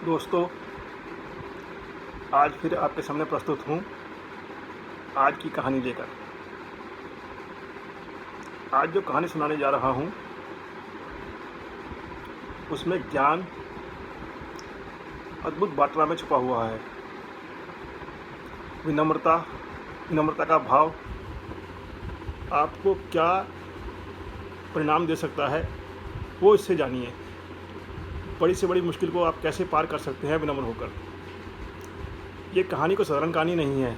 दोस्तों, आज फिर आपके सामने प्रस्तुत हूँ आज की कहानी लेकर। आज जो कहानी सुनाने जा रहा हूँ उसमें ज्ञान अद्भुत मात्रा में छुपा हुआ है। विनम्रता का भाव आपको क्या परिणाम दे सकता है वो इससे जानिए। बड़ी से बड़ी मुश्किल को आप कैसे पार कर सकते हैं विनम्र होकर। ये कहानी कोई साधारण कहानी नहीं है,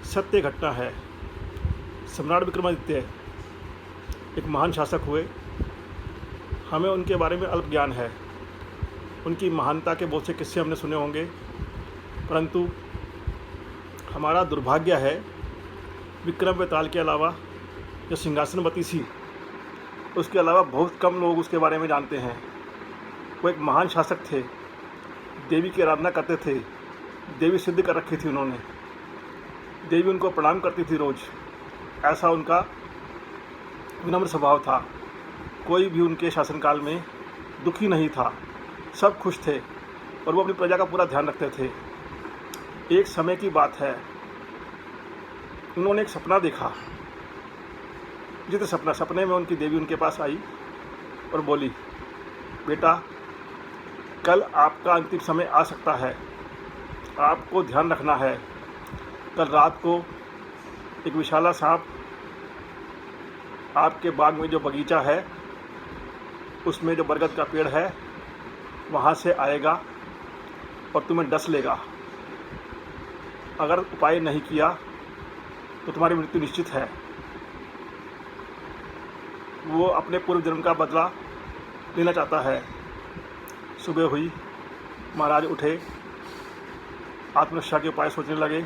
सत्य घटना है। सम्राट विक्रमादित्य एक महान शासक हुए। हमें उनके बारे में अल्प ज्ञान है। उनकी महानता के बहुत से किस्से हमने सुने होंगे, परंतु हमारा दुर्भाग्य है विक्रम बेताल के अलावा जो सिंहासनवती थी उसके अलावा बहुत कम लोग उसके बारे में जानते हैं। वो एक महान शासक थे, देवी की आराधना करते थे, देवी सिद्ध कर रखी थी उन्होंने, देवी उनको प्रणाम करती थी रोज़। ऐसा उनका विनम्र स्वभाव था। कोई भी उनके शासनकाल में दुखी नहीं था, सब खुश थे और वो अपनी प्रजा का पूरा ध्यान रखते थे। एक समय की बात है, उन्होंने एक सपना देखा। सपने में उनकी देवी उनके पास आई और बोली, बेटा, कल आपका अंतिम समय आ सकता है, आपको ध्यान रखना है। कल रात को एक विशाला सांप आपके बाग में जो बगीचा है उसमें जो बरगद का पेड़ है वहाँ से आएगा और तुम्हें डस लेगा। अगर उपाय नहीं किया तो तुम्हारी मृत्यु निश्चित है। वो अपने पूर्व जन्म का बदला लेना चाहता है। सुबह हुई, महाराज उठे, आत्मरक्षा के उपाय सोचने लगे,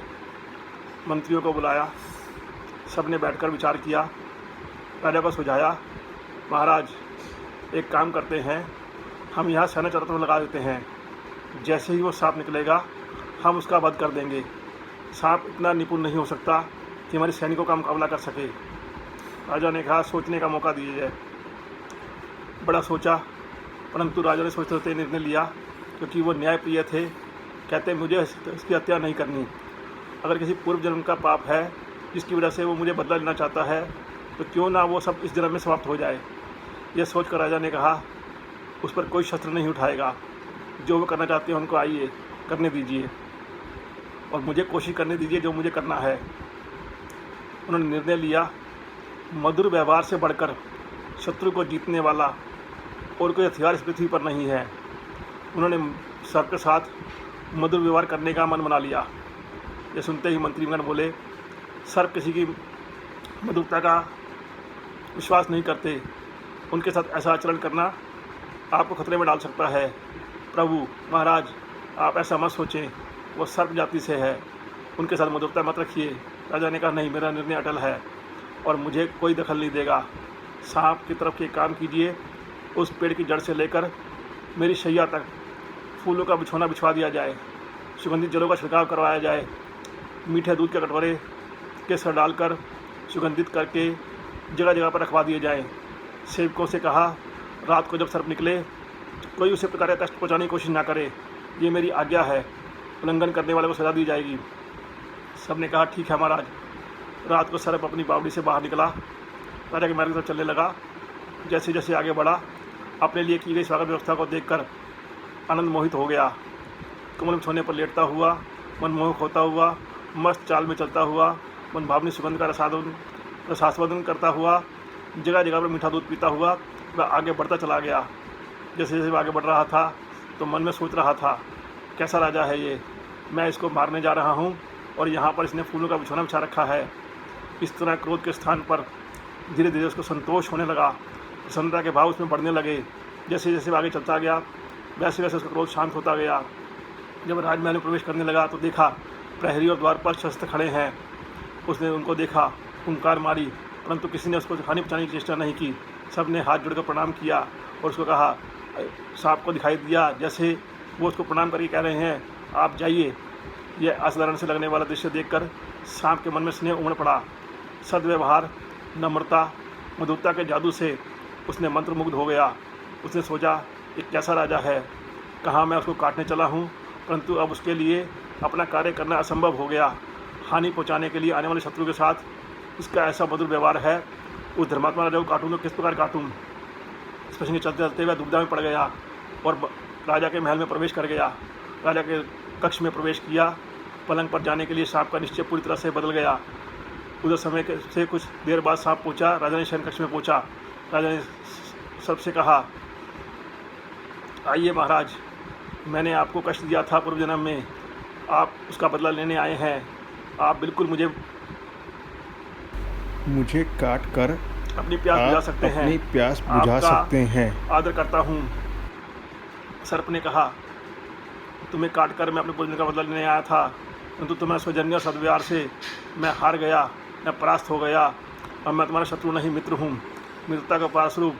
मंत्रियों को बुलाया, सब ने बैठकर विचार किया, राजा को सुझाया, महाराज एक काम करते हैं, हम यहाँ सैन्य चतुर्थ लगा देते हैं। जैसे ही वो सांप निकलेगा हम उसका वध कर देंगे। सांप इतना निपुण नहीं हो सकता कि हमारे सैनिकों का मुकाबला कर सके। राजा ने कहा, सोचने का मौका दीजिए। बड़ा सोचा, परंतु राजा ने सोचते सोचते निर्णय लिया, क्योंकि वो न्यायप्रिय थे। कहते, मुझे इसकी हत्या नहीं करनी। अगर किसी पूर्व जन्म का पाप है जिसकी वजह से वो मुझे बदला लेना चाहता है तो क्यों ना वो सब इस जन्म में समाप्त हो जाए। यह सोचकर राजा ने कहा, उस पर कोई शस्त्र नहीं उठाएगा। जो वो करना चाहते हैं उनको आइए करने दीजिए और मुझे कोशिश करने दीजिए जो मुझे करना है। उन्होंने निर्णय लिया, मधुर व्यवहार से बढ़कर शत्रु को जीतने वाला और कोई हथियार इस पृथ्वी पर नहीं है। उन्होंने सर्प के साथ मधुर व्यवहार करने का मन बना लिया। ये सुनते ही मंत्रीगण बोले, सर्प किसी की मधुरता का विश्वास नहीं करते, उनके साथ ऐसा आचरण करना आपको खतरे में डाल सकता है। प्रभु महाराज, आप ऐसा मत सोचें, वो सर्प जाति से है, उनके साथ मधुरता मत रखिए। राजा ने कहा, नहीं, मेरा निर्णय अटल है और मुझे कोई दखल नहीं देगा। सांप की तरफ के काम कीजिए, उस पेड़ की जड़ से लेकर मेरी शैया तक फूलों का बिछौना बिछवा दिया जाए, सुगंधित जलों का छिड़काव करवाया जाए, मीठे दूध के कटोरे के सर डालकर सुगंधित करके जगह जगह पर रखवा दिए जाएं। सेवकों से कहा, रात को जब सर्प निकले कोई उसे प्रकार का कष्ट पहुँचाने की कोशिश ना करे, ये मेरी आज्ञा है, उल्लंघन करने वाले को सजा दी जाएगी। सब ने कहा, ठीक है महाराज। रात को सर्प अपनी बावड़ी से बाहर निकला, राजा के मार्ग की तरफ चलने लगा। जैसे जैसे आगे बढ़ा, अपने लिए की गई स्वागत व्यवस्था को देखकर आनंद मोहित हो गया। कमल बिछौने पर लेटता हुआ, मनमोहक होता हुआ, मस्त चाल में चलता हुआ, मन भावनी सुगंध का रसास्वादन करता हुआ, जगह जगह पर मीठा दूध पीता हुआ वह आगे बढ़ता चला गया। जैसे जैसे वह आगे बढ़ रहा था तो मन में सोच रहा था, कैसा राजा है ये, मैं इसको मारने जा रहा हूँ और यहाँ पर इसने फूलों का बिछौना बिछा रखा है। इस तरह क्रोध के स्थान पर धीरे धीरे उसको संतोष होने लगा, प्रसन्नता के भाव उसमें बढ़ने लगे। जैसे जैसे आगे चलता गया वैसे वैसे उसका क्रोध शांत होता गया। जब राजमहल में प्रवेश करने लगा तो देखा प्रहरी और द्वार पर शस्त्र खड़े हैं। उसने उनको देखा, हुंकार मारी, परंतु किसी ने उसको हानि पहुँचाने की चेष्टा नहीं की। सब ने हाथ जोड़कर प्रणाम किया और उसको कहा, सांप को दिखाई दिया जैसे वो उसको प्रणाम करके कह रहे हैं, आप जाइए। यह असाधारण से लगने वाला दृश्य देखकर सांप के मन में स्नेह उमड़ पड़ा। सद्व्यवहार, नम्रता, मधुरता के जादू से उसने मंत्रमुग्ध हो गया। उसने सोचा, एक कैसा राजा है, कहाँ मैं उसको काटने चला हूँ, परंतु अब उसके लिए अपना कार्य करना असंभव हो गया। हानि पहुँचाने के लिए आने वाले शत्रु के साथ इसका ऐसा मधुर व्यवहार है। उस धर्मात्मा राजा को काटूँ तो किस प्रकार काटूँ। इस प्रश्न के चलते चलते वह दुविधा में पड़ गया और राजा के महल में प्रवेश कर गया। राजा के कक्ष में प्रवेश किया। पलंग पर जाने के लिए सांप का निश्चय पूरी तरह से बदल गया। उधर समय से कुछ देर बाद सांप पहुंचा। राजा ने शयन कक्ष में पहुंचा। राजा ने सबसे कहा, आइए महाराज, मैंने आपको कष्ट दिया था पूर्व जन्म में, आप उसका बदला लेने आए हैं। आप बिल्कुल मुझे काट कर अपनी प्यास बुझा सकते हैं। अपनी प्यास बुझा सकते हैं। आदर करता हूँ। सर्प ने कहा, तुम्हें काट कर मैं अपने पूर्व जन्म का बदला लेने आया था, परंतु तुम्हारे सौजन्य और सद्व्यवहार से मैं हार गया, मैं परास्त हो गया। अब मैं तुम्हारा शत्रु नहीं मित्र हूँ। मित्रता का पासरूप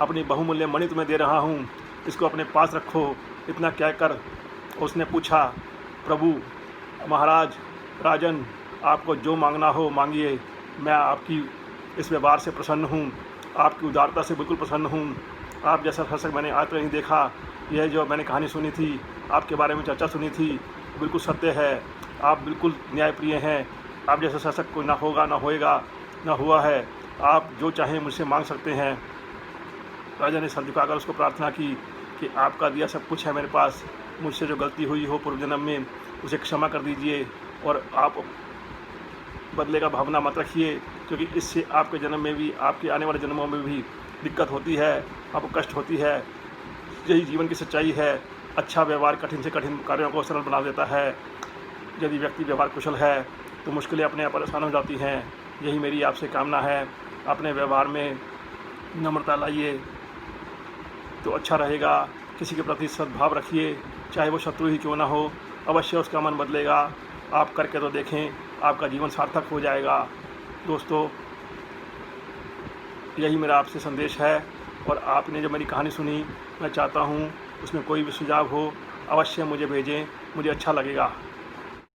अपनी बहुमूल्य मणि तुम्हें दे रहा हूँ, इसको अपने पास रखो। इतना कहकर उसने पूछा, प्रभु महाराज राजन, आपको जो मांगना हो मांगिए। मैं आपकी इस व्यवहार से प्रसन्न हूँ, आपकी उदारता से बिल्कुल प्रसन्न हूँ। आप जैसा शासक मैंने आज तक नहीं देखा। यह जो मैंने कहानी सुनी थी, आपके बारे में चर्चा सुनी थी, बिल्कुल सत्य है। आप बिल्कुल न्यायप्रिय हैं। आप जैसा शासक कोई ना होगा, ना होएगा, ना हुआ है। आप जो चाहें मुझसे मांग सकते हैं। राजा ने सर झुकाकर उसको प्रार्थना की कि आपका दिया सब कुछ है मेरे पास। मुझसे जो गलती हुई हो पूर्व जन्म में उसे क्षमा कर दीजिए, और आप बदले का भावना मत रखिए, क्योंकि इससे आपके जन्म में भी, आपके आने वाले जन्मों में भी दिक्कत होती है, आपको कष्ट होती है। यही जीवन की सच्चाई है। अच्छा व्यवहार कठिन से कठिन कार्यों को सरल बना देता है। यदि व्यक्ति व्यवहार कुशल है तो मुश्किलें अपने आप आसान हो जाती हैं। यही मेरी आपसे कामना है। अपने व्यवहार में नम्रता लाइए तो अच्छा रहेगा। किसी के प्रति सद्भाव रखिए, चाहे वो शत्रु ही क्यों ना हो, अवश्य उसका मन बदलेगा। आप करके तो देखें, आपका जीवन सार्थक हो जाएगा। दोस्तों, यही मेरा आपसे संदेश है। और आपने जो मेरी कहानी सुनी, मैं चाहता हूँ उसमें कोई भी सुझाव हो अवश्य मुझे भेजें, मुझे अच्छा लगेगा।